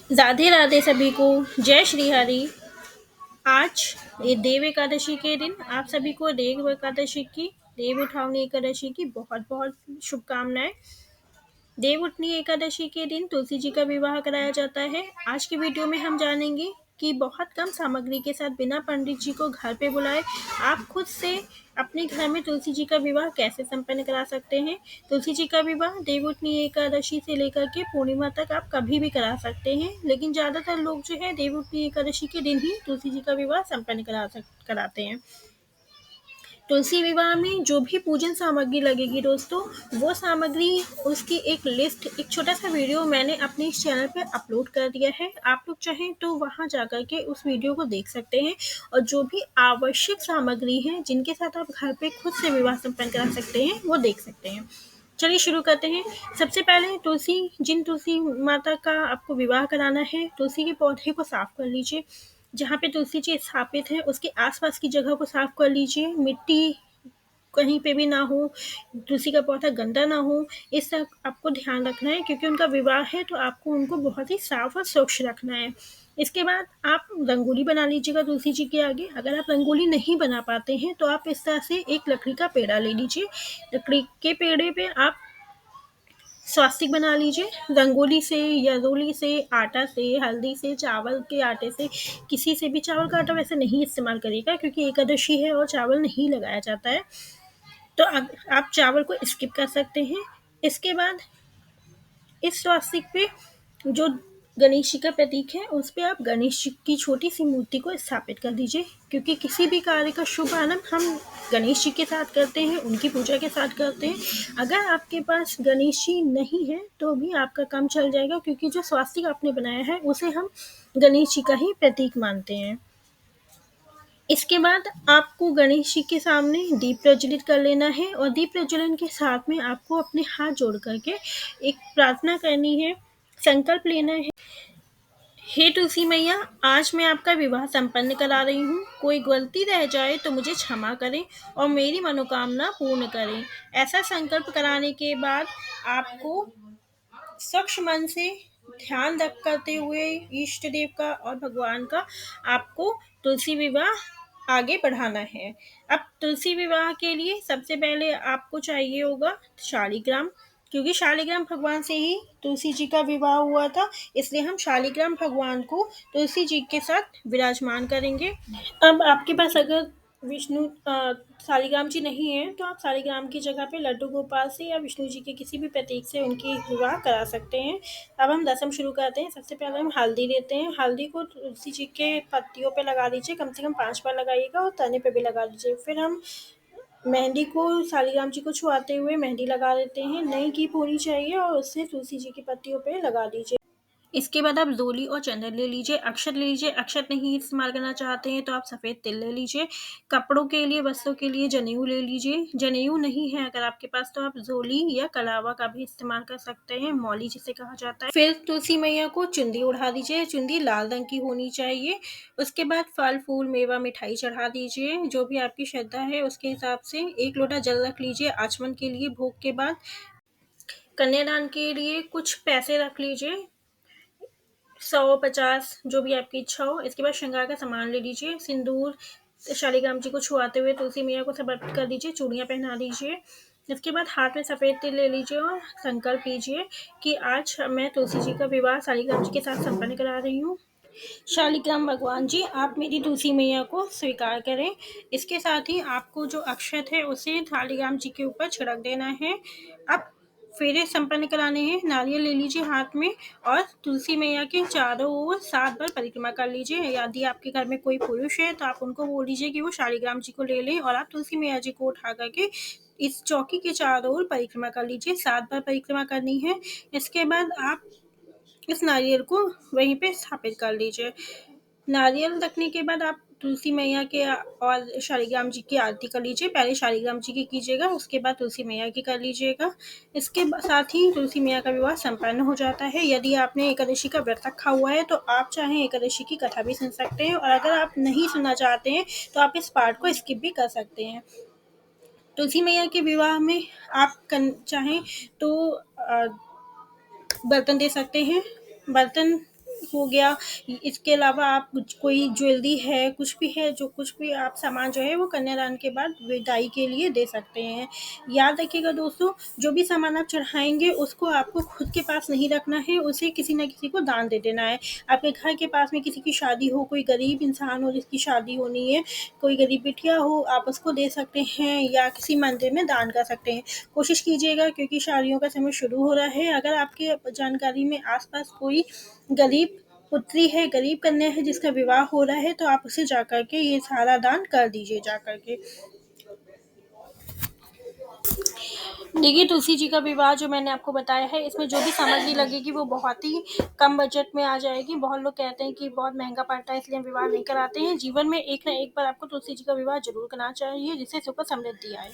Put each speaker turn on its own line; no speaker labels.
राधे राधे सभी को। जय श्री हरि। आज ये देव एकादशी के दिन आप सभी को देव एकादशी की, देव उठावनी एकादशी की बहुत बहुत शुभकामनाएं। देव उठनी एकादशी के दिन तुलसी जी का विवाह कराया जाता है। आज की वीडियो में हम जानेंगे कि बहुत कम सामग्री के साथ बिना पंडित जी को घर पे बुलाए आप खुद से अपने घर में तुलसी जी का विवाह कैसे संपन्न करा सकते हैं। तुलसी जी का विवाह देवउठनी एकादशी से लेकर के पूर्णिमा तक आप कभी भी करा सकते हैं, लेकिन ज़्यादातर लोग जो है देवउठनी एकादशी के दिन ही तुलसी जी का विवाह संपन्न कराते हैं। तुलसी विवाह में जो भी पूजन सामग्री लगेगी दोस्तों, वो सामग्री उसकी एक लिस्ट, एक छोटा सा वीडियो मैंने अपने इस चैनल पे अपलोड कर दिया है। आप लोग चाहें तो वहां जाकर के उस वीडियो को देख सकते हैं और जो भी आवश्यक सामग्री है जिनके साथ आप घर पे खुद से विवाह संपन्न करा सकते हैं वो देख सकते हैं। चलिए शुरू करते हैं। सबसे पहले तुलसी माता का आपको विवाह कराना है, तुलसी के पौधे को साफ कर लीजिए। जहाँ पे तुलसी जी स्थापित है उसके आसपास की जगह को साफ कर लीजिए। मिट्टी कहीं पे भी ना हो, तुलसी का पौधा गंदा ना हो, इस सब आपको ध्यान रखना है, क्योंकि उनका विवाह है तो आपको उनको बहुत ही साफ और स्वच्छ रखना है। इसके बाद आप रंगोली बना लीजिएगा तुलसी जी के आगे। अगर आप रंगोली नहीं बना पाते हैं तो आप इस तरह से एक लकड़ी का पेड़ा ले लीजिए। लकड़ी के पेड़े पे आप स्वास्तिक बना लीजिए। रंगोली से या रोली से, आटा से, हल्दी से, चावल के आटे से, किसी से भी। चावल का आटा वैसे नहीं इस्तेमाल करिएगा क्योंकि एकादशी है और चावल नहीं लगाया जाता है, तो आप चावल को स्किप कर सकते हैं। इसके बाद इस स्वास्तिक पे जो गणेश जी का प्रतीक है उस पे आप गणेश जी की छोटी सी मूर्ति को स्थापित कर दीजिए, क्योंकि किसी भी कार्य का शुभ आरंभ हम गणेश जी के साथ करते हैं, उनकी पूजा के साथ करते हैं। अगर आपके पास गणेश जी नहीं है तो भी आपका काम चल जाएगा, क्योंकि जो स्वास्तिक आपने बनाया है उसे हम गणेश जी का ही प्रतीक मानते हैं। इसके बाद आपको गणेश जी के सामने दीप प्रज्वलित कर लेना है और दीप प्रज्वलन के साथ में आपको अपने हाथ जोड़ करके एक प्रार्थना करनी है, संकल्प लेना है। हे तुलसी मैया, आज मैं आपका विवाह संपन्न करा रही हूँ। कोई गलती रह जाए तो मुझे क्षमा करें और मेरी मनोकामना पूर्ण करें। ऐसा संकल्प कराने के बाद आपको स्वच्छ मन से ध्यान रख करते हुए इष्ट देव का और भगवान का आपको तुलसी विवाह आगे बढ़ाना है। अब तुलसी विवाह के लिए सबसे पहले आपको चाहिए होगा शालिग्राम, क्योंकि शालिग्राम भगवान से ही तुलसी जी का विवाह हुआ था, इसलिए हम शालिग्राम भगवान को तुलसी जी के साथ विराजमान करेंगे। अब आपके पास अगर शालिग्राम जी नहीं है तो आप शालिग्राम की जगह पे लड्डू गोपाल से या विष्णु जी के किसी भी प्रतीक से उनकी विवाह करा सकते हैं। अब हम रस्म शुरू करते हैं। सबसे पहले हम हल्दी लेते हैं। हल्दी को तुलसी जी के पत्तियों पे लगा दीजिए, कम से कम 5 बार लगाइएगा और तने पे भी लगा दीजिए। फिर हम मेहंदी को शालिग्राम जी को छुआते हुए मेहंदी लगा देते हैं। नई कीप होनी चाहिए और उससे तुलसी जी की पत्तियों पे लगा दीजिए। इसके बाद आप रोली और चंदन ले लीजिए, अक्षत ले लीजिए। अक्षत नहीं इस्तेमाल करना चाहते हैं तो आप सफ़ेद तिल ले लीजिए। कपड़ों के लिए, वस्त्रों के लिए जनेऊ ले लीजिए। जनेऊ नहीं है अगर आपके पास तो आप जोली या कलावा का भी इस्तेमाल कर सकते हैं, मौली जिसे कहा जाता है। फिर तुलसी मैया को चुंदी उड़ा दीजिए। चुंदी लाल रंग की होनी चाहिए। उसके बाद फल फूल मेवा मिठाई चढ़ा दीजिए, जो भी आपकी श्रद्धा है उसके हिसाब से। 1 लोटा जल रख लीजिए आचमन के लिए। भोग के बाद कन्यादान के लिए कुछ पैसे रख लीजिए, 100-50 जो भी आपकी इच्छा हो। इसके बाद श्रृंगार का सामान ले लीजिए। सिंदूर शालिग्राम जी को छुआते हुए तुलसी मैया को समर्पित कर दीजिए। चूड़ियाँ पहना दीजिए। इसके बाद हाथ में सफ़ेद तिल ले लीजिए और संकल्प लीजिए कि आज मैं तुलसी जी का विवाह शालिग्राम जी के साथ संपन्न करा रही हूँ। शालिग्राम भगवान जी, आप मेरी तुलसी मैया को स्वीकार करें। इसके साथ ही आपको जो अक्षत है उसे शालिग्राम जी के ऊपर छिड़क देना है। अब फेरे संपन्न कराने हैं। नारियल ले लीजिए हाथ में और तुलसी मैया के चारों ओर 7 बार परिक्रमा कर लीजिए। यदि आपके घर में कोई पुरुष है तो आप उनको बोल दीजिए कि वो शालिग्राम जी को ले लें और आप तुलसी मैया जी को उठा करके इस चौकी के चारों ओर परिक्रमा कर लीजिए। 7 बार परिक्रमा करनी है। इसके बाद आप इस नारियल को वहीं पे स्थापित कर लीजिए। नारियल रखने के बाद आप तुलसी मैया के और शालिग्राम जी की आरती कर लीजिए। पहले शालिग्राम जी की कीजिएगा, उसके बाद तुलसी मैया की कर लीजिएगा। इसके साथ ही तुलसी मैया का विवाह संपन्न हो जाता है। यदि आपने एकादशी का व्रत रखा हुआ है तो आप चाहें एकादशी की कथा भी सुन सकते हैं, और अगर आप नहीं सुनना चाहते हैं तो आप इस पार्ट को स्किप भी कर सकते हैं। तुलसी मैया के विवाह में आप चाहें तो बर्तन दे सकते हैं। बर्तन हो गया। इसके अलावा आप कोई ज्वेलरी है, कुछ भी है, जो कुछ भी आप सामान जो है वो कन्यादान के बाद विदाई के लिए दे सकते हैं। याद रखिएगा दोस्तों, जो भी सामान आप चढ़ाएंगे उसको आपको खुद के पास नहीं रखना है, उसे किसी न किसी को दान दे देना है। आपके घर के पास में किसी की शादी हो, कोई गरीब इंसान हो जिसकी शादी होनी है, कोई गरीब बिटिया हो, आप उसको दे सकते हैं या किसी मंदिर में दान कर सकते हैं। कोशिश कीजिएगा, क्योंकि शादियों का समय शुरू हो रहा है, अगर आपके जानकारी में आसपास कोई गरीब पुत्री है, गरीब कन्या है जिसका विवाह हो रहा है, तो आप उसे जाकर के ये सारा दान कर दीजिए जाकर के। देखिए, तुलसी जी का विवाह जो मैंने आपको बताया है, इसमें जो भी सामग्री लगेगी वो बहुत ही कम बजट में आ जाएगी। बहुत लोग कहते हैं कि बहुत महंगा पड़ता है, इसलिए हम विवाह नहीं कराते हैं। जीवन में एक ना एक बार आपको तुलसी जी का विवाह जरूर करना चाहिए, जिससे सुख और समृद्धि आए।